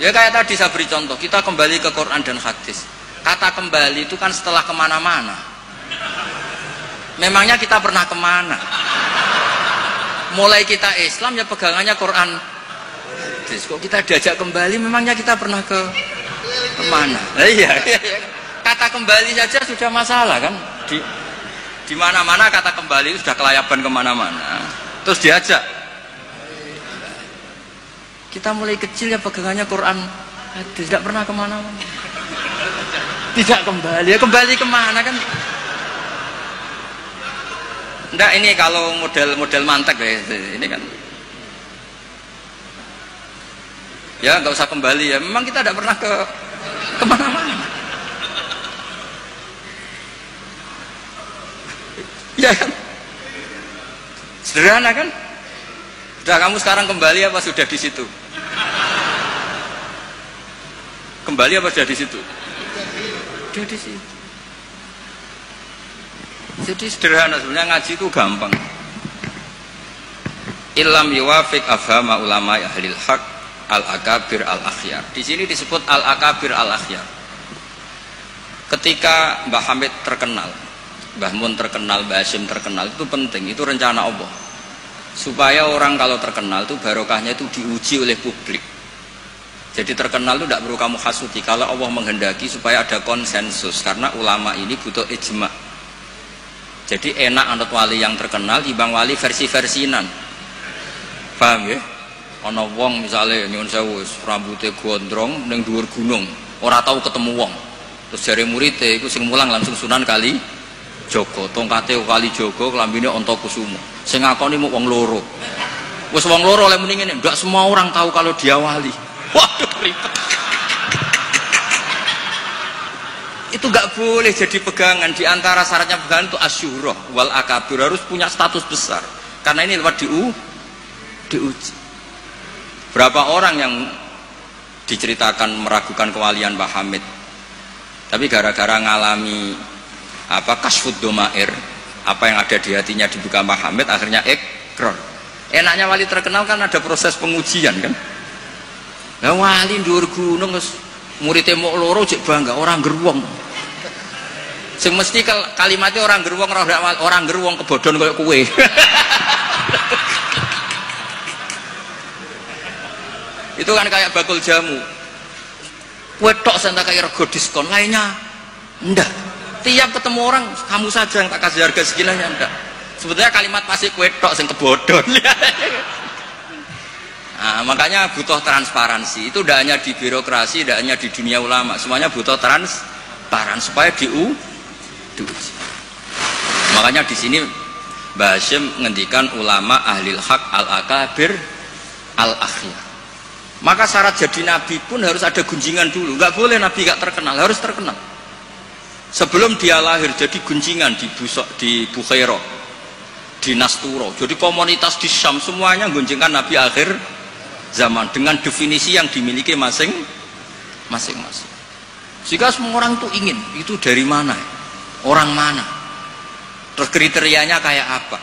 Ya kayak tadi saya beri contoh, kita kembali ke Quran dan hadis. Kata kembali itu kan setelah kemana-mana. Memangnya kita pernah kemana? Mulai kita Islam ya pegangannya Quran hadis. Kok kita diajak kembali, memangnya kita pernah kemana? Nah, iya. Kata kembali saja sudah masalah kan? Di mana-mana kata kembali sudah kelayaban kemana-mana. Terus diajak. Kita mulai kecil ya pegangannya Quran hadis, tidak pernah kemana-mana. Tidak kembali, ya kembali kemana kan? Enggak, ini kalau model mantek ya, ini kan. Ya nggak usah kembali ya, memang kita tidak pernah kemana-mana. Ya kan? Sederhana kan? Sudah kamu sekarang kembali apa sudah di situ? Kembali apa sudah di situ? Sudah di situ. Jadi sederhana, sebenarnya ngaji itu gampang. Illam yuwafiq afhama ulama ahlil haq al-akabir al-akhyar. Di sini disebut al-akabir al-akhyar. Ketika Mbah Hamid terkenal, Mbah Mun terkenal, Mbah Hashim terkenal, itu penting, itu rencana Allah. Supaya orang kalau terkenal itu barokahnya itu diuji oleh publik. Jadi terkenal itu tidak perlu kamu hasuti. Kalau Allah menghendaki supaya ada konsensus, karena ulama ini butuh ijma. Jadi enak anut wali yang terkenal dibanding wali versi-versinan. Paham ya? Ana wong misale nyuwun sewu rambutnya gondrong ning dhuwur gunung, ora tahu ketemu wong. Terus jare muridé iku sing mulang langsung Sunan Kali Jogo, tongkate Kali Jogo, klambine Antakusuma. Sing ngakoni mung wong loro. Wis wong loro oleh muni ngene, ndak semua orang tahu kalau dia wali. Waduh ribet. Itu gak boleh jadi pegangan. Di antara syaratnya pegangan itu asyurah wal akabir, harus punya status besar. Karena ini lewat diuji. Berapa orang yang diceritakan meragukan kewalian Mbah Hamid, tapi gara-gara ngalami kasfud domair, apa yang ada di hatinya dibuka Mbah Hamid, akhirnya ikrar. Enaknya wali terkenal kan ada proses pengujian kan. Nah wali dhuwur gunung muridé mok loro jek bangga orang geruwong. Sing mesti kalimatnya orang geruwong, orang geruwong kebodhon koyo kowe. Itu kan kayak bakul jamu. Kowe tok sing tak kaya rego diskon, lainnya ndak. Tiap ketemu orang kamu saja yang tak kasih harga segilanya ndak. Sebetulnya kalimat pasti kowe tok sing kebodhon. Nah, makanya butuh transparansi. Itu tidak hanya di birokrasi, tidak hanya di dunia ulama, semuanya butuh transparan supaya diuji. Makanya di sini Mbah Hashim ngendikan ulama ahlil haq al-akabir al-akhyar. Maka syarat jadi nabi pun harus ada gunjingan dulu. Nggak boleh nabi gak terkenal, harus terkenal. Sebelum dia lahir jadi gunjingan di Bukhairah, di Nasturo, jadi komunitas di Syam semuanya gunjingkan nabi akhir zaman dengan definisi yang dimiliki masing-masing. Jika semua orang itu ingin, itu dari mana? Orang mana? Terus kriterianya kayak apa?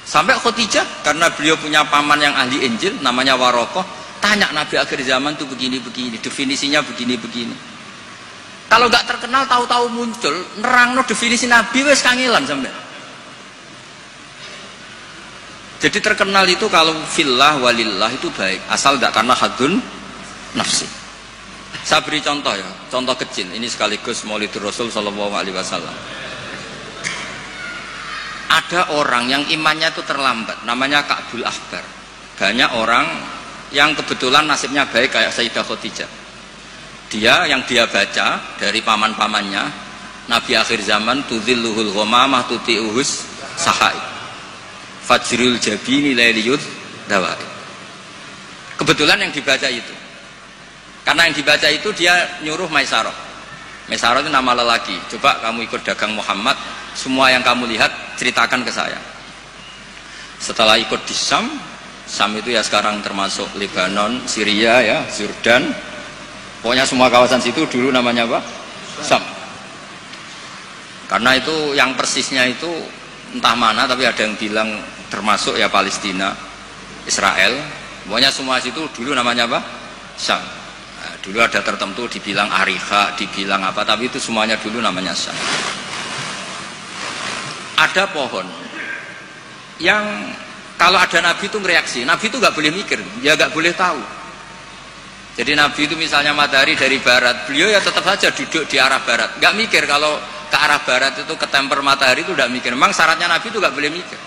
Sampai Khadijah, karena beliau punya paman yang ahli Injil, namanya Warokoh, tanya nabi akhir zaman itu begini-begini, definisinya begini-begini. Kalau nggak terkenal, tahu-tahu muncul, nerangno definisi nabi wes kangelan sampai. Jadi terkenal itu kalau fillah walillah itu baik, asal tidak karena hadun nafsi. Saya beri contoh ya, contoh kecil. Ini sekaligus Maulidur Rasul Shallallahu Alaihi Wasallam. Ada orang yang imannya itu terlambat, namanya Ka'bul Ahbar. Banyak orang yang kebetulan nasibnya baik kayak Sayyidah Khadijah. Yang dia baca dari paman-pamannya, Nabi akhir zaman tudzilluhul ghamamah tuti'uhus sahai. Fajrul jabini lailiyud dawai. Kebetulan yang dibaca itu, karena yang dibaca itu dia nyuruh Maisarah. Maisarah itu nama lelaki. Coba kamu ikut dagang Muhammad, semua yang kamu lihat ceritakan ke saya. Setelah ikut di Syam itu ya sekarang termasuk Lebanon, Syria ya, Jordan, pokoknya semua kawasan situ dulu namanya apa? Syam. Karena itu yang persisnya itu entah mana, tapi ada yang bilang termasuk ya Palestina, Israel, pokoknya semua situ dulu namanya apa? Syam. Dulu ada tertentu dibilang ariha, dibilang apa, tapi itu semuanya dulu namanya syam. Ada pohon yang kalau ada nabi itu reaksi, nabi itu nggak boleh mikir, ya nggak boleh tahu. Jadi nabi itu misalnya matahari dari barat, beliau ya tetap saja duduk di arah barat, nggak mikir kalau ke arah barat itu ketemper matahari itu nggak mikir. Memang syaratnya nabi itu nggak boleh mikir.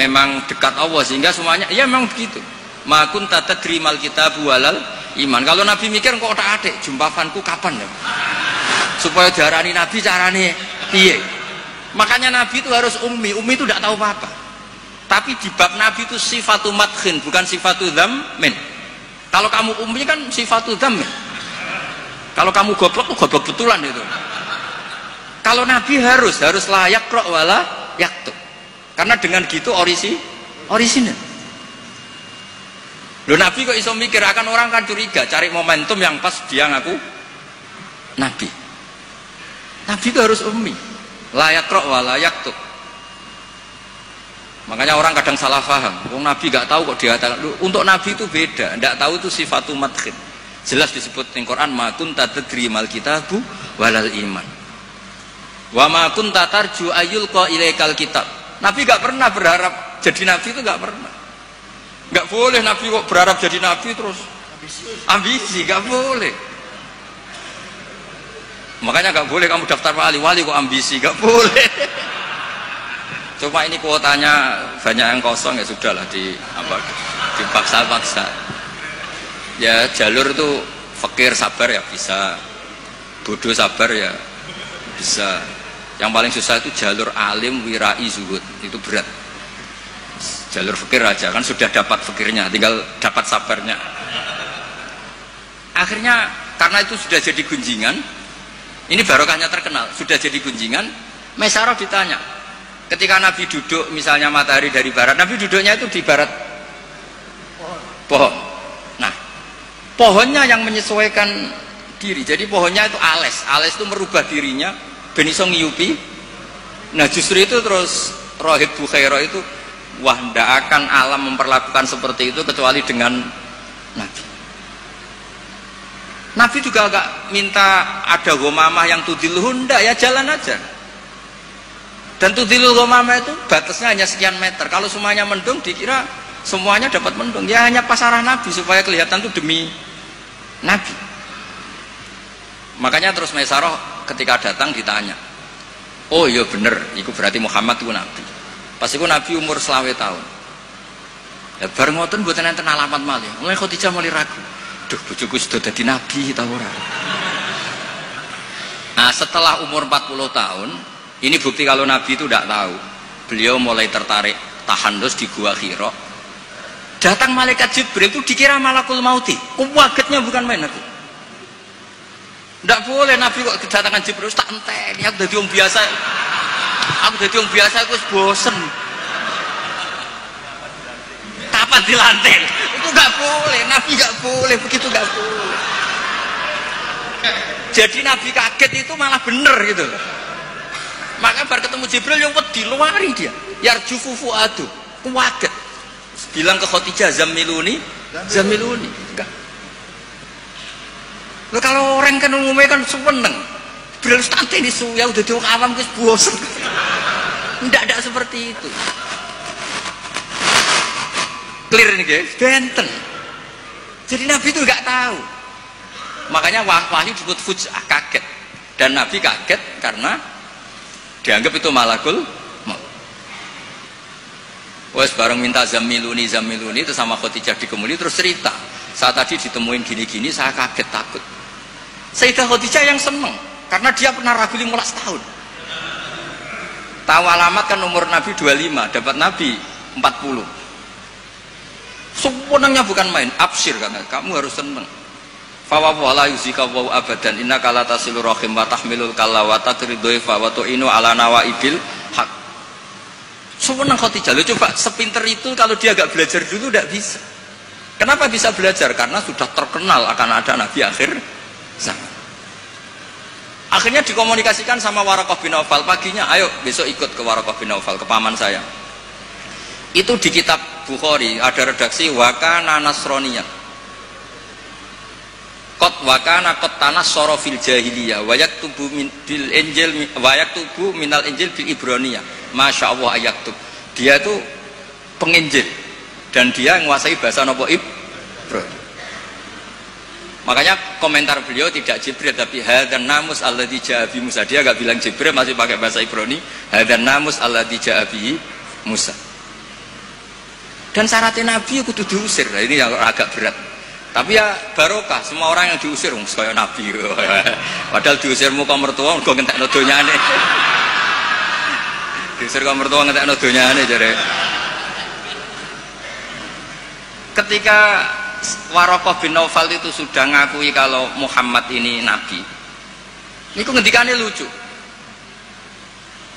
Memang dekat Allah sehingga semuanya, ya memang begitu. Ma kunta tadri mal kitabu walal iman. Kalau nabi mikir kok tak adik jumpafanku kapan ya? Supaya diarani nabi carane piye? Makanya nabi itu harus ummi. Ummi itu tidak tahu apa-apa. Tapi di bab nabi itu sifatu madkhin, bukan sifatu dzammin. Kalau kamu ummi kan sifatu dzammin. Kalau kamu goblok, goblok betulan itu. Kalau nabi harus layak yaqra wala yaktub. Karena dengan gitu orisinal. Loh nabi kok iso mikir, akan orang kan curiga, cari momentum yang pas dia ngaku nabi. Nabi itu harus ummi, layak roh wa layak tuh. Makanya orang kadang salah paham. Nabi nggak tahu kok dia tahu. Untuk nabi itu beda, nggak tahu itu sifatu madkhin. Jelas disebut di Quran, ma kunta tadri mal kitabu walal iman. Wa ma kunta tarju ayyulqa ilaikal kitab. Nabi nggak pernah berharap jadi nabi, itu nggak pernah. Nggak boleh nabi kok berharap jadi nabi terus ambisi, nggak boleh. Makanya nggak boleh kamu daftar wali kok ambisi, nggak boleh. Cuma ini kuotanya banyak yang kosong, ya sudahlah dipaksa-paksa. Ya jalur itu fakir sabar ya bisa, bodoh sabar ya bisa. Yang paling susah itu jalur alim wirai zuhud, itu berat. Jalur fikir aja kan sudah dapat fikirnya, tinggal dapat sabarnya. Akhirnya karena itu sudah jadi gunjingan, ini barokahnya terkenal, sudah jadi gunjingan. Maisarah ditanya, ketika Nabi duduk misalnya matahari dari barat, Nabi duduknya itu di barat pohon. Nah, pohonnya yang menyesuaikan diri. Jadi pohonnya itu ales itu merubah dirinya ben iso ngiyupi. Nah, justru itu terus Rohib Bukhairah itu, wah, tidak akan alam memperlakukan seperti itu kecuali dengan Nabi. Nabi juga agak minta ada gomamah yang tudilhu, ndak, ya jalan aja. Dan tudilhu gomamah itu batasnya hanya sekian meter. Kalau semuanya mendung dikira semuanya dapat mendung. Ya hanya pas arah Nabi supaya kelihatan itu demi Nabi. Makanya terus Maisarah ketika datang ditanya, oh iya bener, itu berarti Muhammad itu Nabi. Pas itu Nabi umur 20 tahun. Ya bareng ngoten mboten enten alamat malih. Mulai Khadijah mulai ragu. Duh, bojoku sudah jadi nabi ta ora. Nah, setelah umur 40 tahun, ini bukti kalau Nabi itu tidak tahu. Beliau mulai tertarik tahandus di Gua Hira. Datang malaikat Jibril itu dikira malakul mauti. Kagetnya bukan main Nabi. Tidak boleh Nabi kok kedatangan Jibril tak enteni. Aku jadi orang biasa. Aku bosen. Kapan dilantik? Itu nggak boleh. Nabi nggak boleh begitu, nggak boleh. Jadi Nabi kaget itu malah bener gitu. Maka baru ketemu Jibril yang wedi luari dia. Yarjufu fuadu, kaget. Bilang ke Khadijah, zamiluni. Enggak. Loh, kalau orang kan umumnya kan seneng. Jibril santai di suya udah diok awam ke bosen. Tidak seperti itu. Clear nih guys, benten. Jadi Nabi itu nggak tahu. Makanya wahyu disebut fuj'ah, kaget. Dan Nabi kaget karena dianggap itu malakul maut. Wes bareng minta zamiluni itu sama Khadijah dikemuli terus cerita. Saat tadi ditemuin gini-gini saya kaget takut. Sayyidah Khadijah yang seneng karena dia pernah ragu 15 tahun. Tahu alamat kan umur Nabi 25, dapat Nabi 40. Sebenarnya bukan main, absir karena kamu harus seneng. Fa wala yuzika wa abadan innaka la tasilur rahim wa tahmilul kalla wa taqridhuifa wa tu'inu ala nawaibil haq. Sebenarnya Khadijah, lo coba sepinter itu kalau dia agak belajar dulu tidak bisa. Kenapa bisa belajar? Karena sudah terkenal akan ada Nabi akhir zaman. Akhirnya dikomunikasikan sama Waraqah bin Naufal, paginya ayo besok ikut ke Waraqah bin Naufal, ke paman saya. Itu di kitab Bukhari ada redaksi wakana nasroniyan. Qad wa kana qad tanassara fil jahiliyah wa yaktubu bil injil wa yaktubu minal injil bil ibraniyah. Masyaallah ayaktub. Dia itu penginjil dan dia menguasai bahasa napa Ibrani. Makanya komentar beliau tidak Jibril tapi hadzan namus alladzi ja'a bi Musa. Dia enggak bilang Jibril, masih pakai bahasa Ibrani. Hadzan namus alladzi ja'a bi Musa. Dan syaratnya Nabi kudu diusir. Nah, ini yang agak berat. Tapi ya barokah, semua orang yang diusir kaya Nabi. Padahal diusirmu kok mertua kok ngentekno donyane. Diusir kok mertua ngentekno donyane jare. Ketika Waraqah bin Naufal itu sudah ngakui kalau Muhammad ini nabi, niku ngendikane lucu.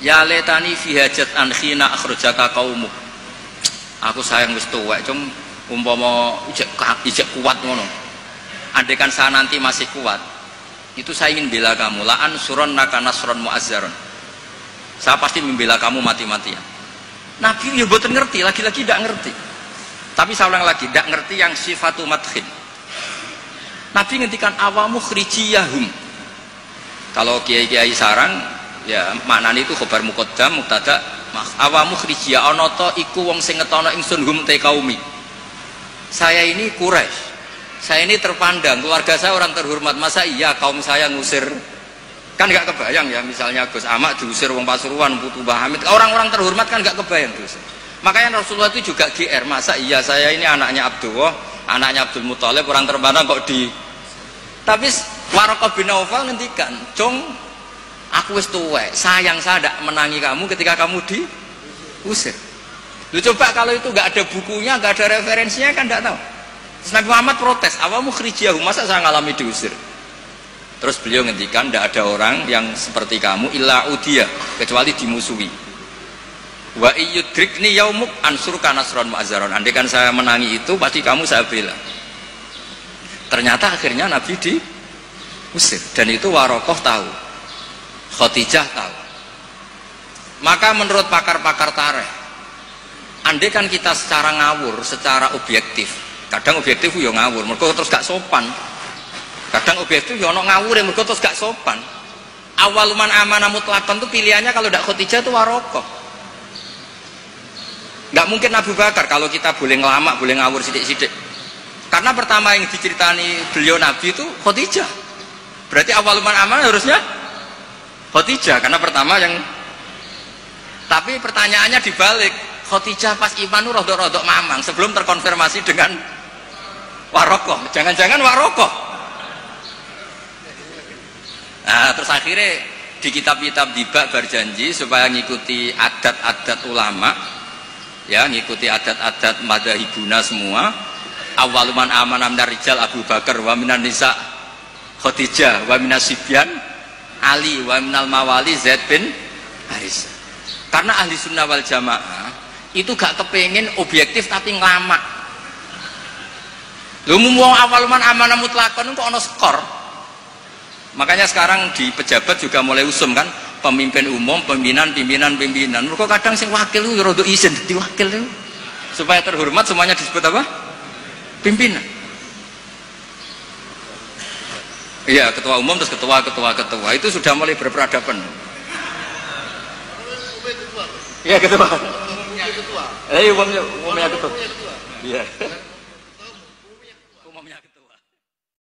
Ya letani fi hajat an khina akhrajaka qaumuk. Aku sayang wis tuwek, cung umpama ijek kuat ngono. Andaikan saya nanti masih kuat, itu saya ingin bela kamu. La ansurannaka nasran mu'azzaron. Saya pasti membela kamu mati-matian. Nabi ya mboten ngerti, lagi-lagi tidak ngerti. Tapi saya ulang lagi, tidak ngerti yang sifatu madkhin. Nabi ngendikan awamu khrijiyahum. Kalau kiai-kiai sarang, ya maknanya itu khobar muqaddam, mubtada, awamu khrijiyah ana ta iku wong sing ngetono ingsun hum te kaumi. Saya ini Quraisy. Saya ini terpandang, keluarga saya orang terhormat. Masa iya kaum saya ngusir? Kan nggak kebayang ya, misalnya Gus Ahmad diusir wong Pasuruan, Putu Mbah Hamid. Orang-orang terhormat kan nggak kebayang diusir. Makanya Rasulullah itu juga GR, masa iya saya ini anaknya Abdullah, anaknya Abdul Muthalib, orang terpandang kok di. Tapi Waraqah bin Naufal ngendikan, "Cung, aku wis tuwek, sayang saya tidak menangi kamu ketika kamu diusir." Lu coba kalau itu nggak ada bukunya, nggak ada referensinya kan nggak tahu. Terus Nabi Muhammad protes, awamu khrijiyahum, masa saya ngalami diusir. Terus beliau ngendikan, tidak ada orang yang seperti kamu illa udiya, kecuali dimusuhi. Wa iyyudrikni yaumuk ansurka nasran mu'azzaron. Andaikan saya menangi itu pasti kamu saya bela. Ternyata akhirnya Nabi diusir dan itu Waraqah tahu, Khadijah tahu. Maka menurut pakar-pakar tarikh, andaikan kita secara ngawur, secara objektif, kadang objektif yo ngawur, mergo terus gak sopan. Kadang objektif yo ono ngawur mergo terus gak sopan. Awaluman amanah mutlaqan itu pilihannya kalau tidak Khadijah itu Waraqah. Nggak mungkin Abu Bakar kalau kita boleh ngelamak, boleh ngawur sidik-sidik. Karena pertama yang diceritani beliau Nabi itu Khadijah. Berarti awaluman aman harusnya Khadijah karena pertama yang. Tapi pertanyaannya dibalik, Khadijah pas iman itu rodok-rodok mamang sebelum terkonfirmasi dengan Waraqah. Jangan-jangan Waraqah. Nah, terus akhirnya di kitab-kitab dibak berjanji supaya ngikuti adat-adat ulama. Ya, ngikuti adat-adat madzhabuna semua. Awaluman amanah minar rijal Abu Bakar wa minan nisa Khadijah wa minas sibyan Ali wa minal mawali Zaid bin Haris. Karena ahli sunnah wal jamaah itu gak kepengen objektif tapi ngelamak. Lho mau awaluman amanah mutlaqan kok ono skor. Makanya sekarang di pejabat juga mulai usum kan, pemimpin umum, pimpinan. Mereka kadang sing wakil itu rada izin dadi wakil itu. Supaya terhormat semuanya disebut apa? Pimpinan. Iya, ketua umum terus ketua itu sudah mulai berperadaban. Iya, ketua. Umumnya ketua. Iya.